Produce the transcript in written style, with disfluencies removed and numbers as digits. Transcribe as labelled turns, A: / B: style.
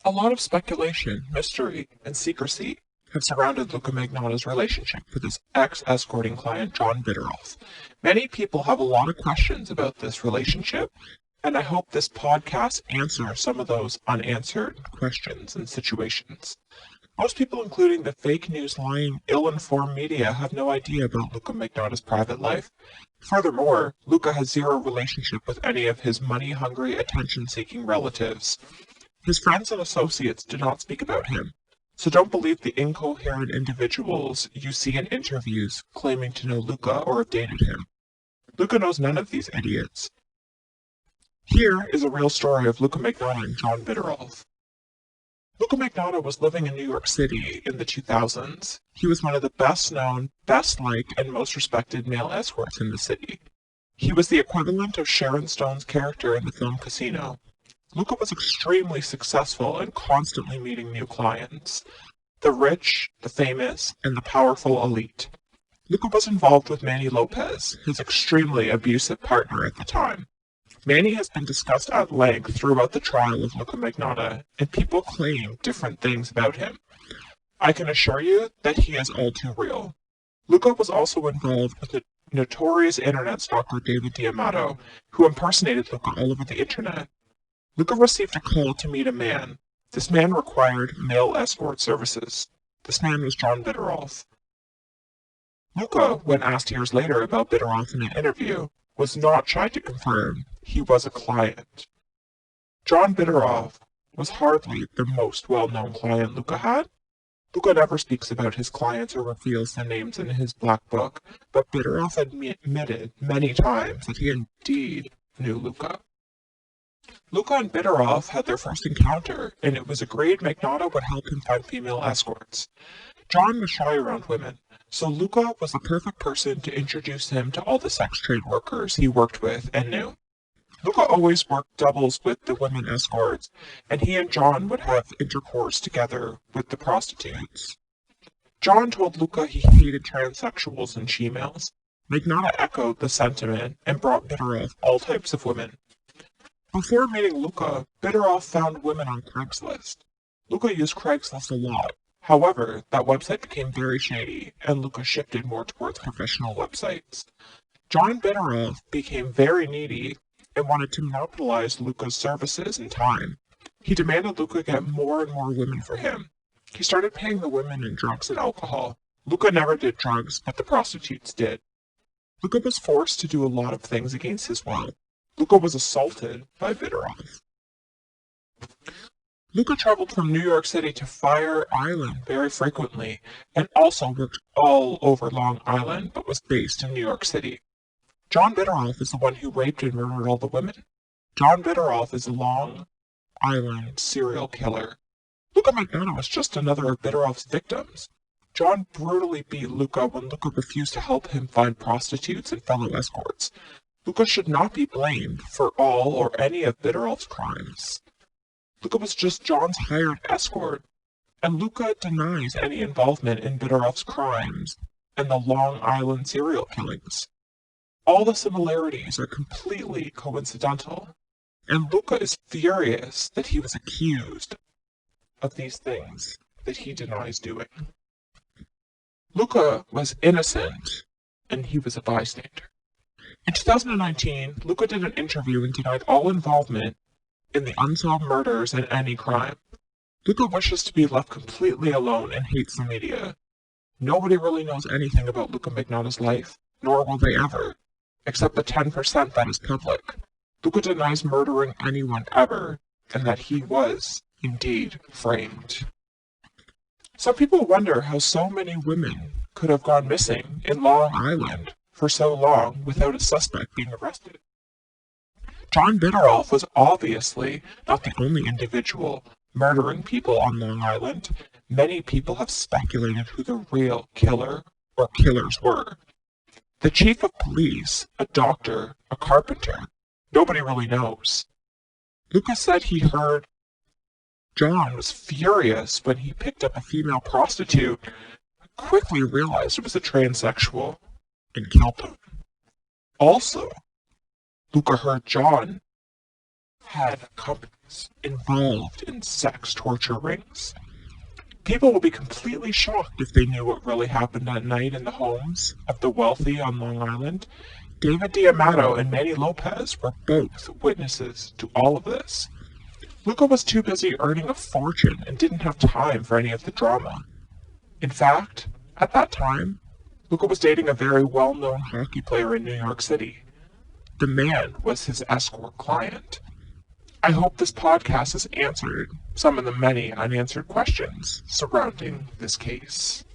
A: A lot of speculation, mystery, and secrecy have surrounded Luka Magnotta's relationship with his ex-escorting client John Bittrolff. Many people have a lot of questions about this relationship, and I hope this podcast answers some of those unanswered questions and situations. Most people, including the fake news lying, ill-informed media, have no idea about Luka Magnotta's private life. Furthermore, Luka has zero relationship with any of his money-hungry, attention-seeking relatives. His friends and associates do not speak about him, so don't believe the incoherent individuals you see in interviews claiming to know Luka or have dated him. Luka knows none of these idiots. Here is a real story of Luka Magnotta and John Bittrolff. Luka Magnotta was living in New York City in the 2000s. He was one of the best-known, best-liked, and most respected male escorts in the city. He was the equivalent of Sharon Stone's character in the film Casino. Luka was extremely successful and constantly meeting new clients. The rich, the famous, and the powerful elite. Luka was involved with Manny Lopez, his extremely abusive partner at the time. Manny has been discussed at length throughout the trial of Luka Magnotta, and people claim different things about him. I can assure you that he is all too real. Luka was also involved with the notorious internet stalker David D'Amato, who impersonated Luka all over the internet. Luka received a call to meet a man. This man required male escort services. This man was John Bittrolff. Luka, when asked years later about Bittrolff in an interview, was not shy to confirm he was a client. John Bittrolff was hardly the most well-known client Luka had. Luka never speaks about his clients or reveals their names in his black book, but Bittrolff admitted many times that he indeed knew Luka. Luka and Bittrolff had their first encounter, and it was agreed Magnotta would help him find female escorts. John was shy around women, so Luka was the perfect person to introduce him to all the sex trade workers he worked with and knew. Luka always worked doubles with the women escorts, and he and John would have intercourse together with the prostitutes. John told Luka he hated transsexuals and she-males. Magnotta echoed the sentiment and brought Bittrolff all types of women. Before meeting Luka, Bittrolff found women on Craigslist. Luka used Craigslist a lot. However, that website became very shady, and Luka shifted more towards professional websites. John Bittrolff became very needy and wanted to monopolize Luka's services and time. He demanded Luka get more and more women for him. He started paying the women in drugs and alcohol. Luka never did drugs, but the prostitutes did. Luka was forced to do a lot of things against his will. Luka was assaulted by Bittrolff. Luka traveled from New York City to Fire Island very frequently, and also worked all over Long Island, but was based in New York City. John Bittrolff is the one who raped and murdered all the women. John Bittrolff is a Long Island serial killer. Luka Magnotta was just another of Bittrolff's victims. John brutally beat Luka when Luka refused to help him find prostitutes and fellow escorts. Luka should not be blamed for all or any of Bittrolff's crimes. Luka was just John's hired escort, and Luka denies any involvement in Bittrolff's crimes and the Long Island serial killings. All the similarities are completely coincidental, and Luka is furious that he was accused of these things that he denies doing. Luka was innocent, and he was a bystander. In 2019, Luka did an interview and denied all involvement in the unsolved murders and any crime. Luka wishes to be left completely alone and hates the media. Nobody really knows anything about Luka Magnotta's life, nor will they ever, except the 10% that is public. Luka denies murdering anyone ever, and that he was, indeed, framed. Some people wonder how so many women could have gone missing in Long Island for so long without a suspect being arrested. John Bittrolff was obviously not the only individual murdering people on Long Island. Many people have speculated who the real killer or killers were. The chief of police, a doctor, a carpenter, nobody really knows. Luka said he heard John was furious when he picked up a female prostitute, quickly realized it was a transsexual, and killed him. Also, Luka heard John had celebrities involved in sex torture rings. People will be completely shocked if they knew what really happened that night in the homes of the wealthy on Long Island. David D'Amato and Manny Lopez were both witnesses to all of this. Luka was too busy earning a fortune and didn't have time for any of the drama. In fact, at that time, Luka was dating a very well-known hockey player in New York City. The man was his escort client. I hope this podcast has answered some of the many unanswered questions surrounding this case.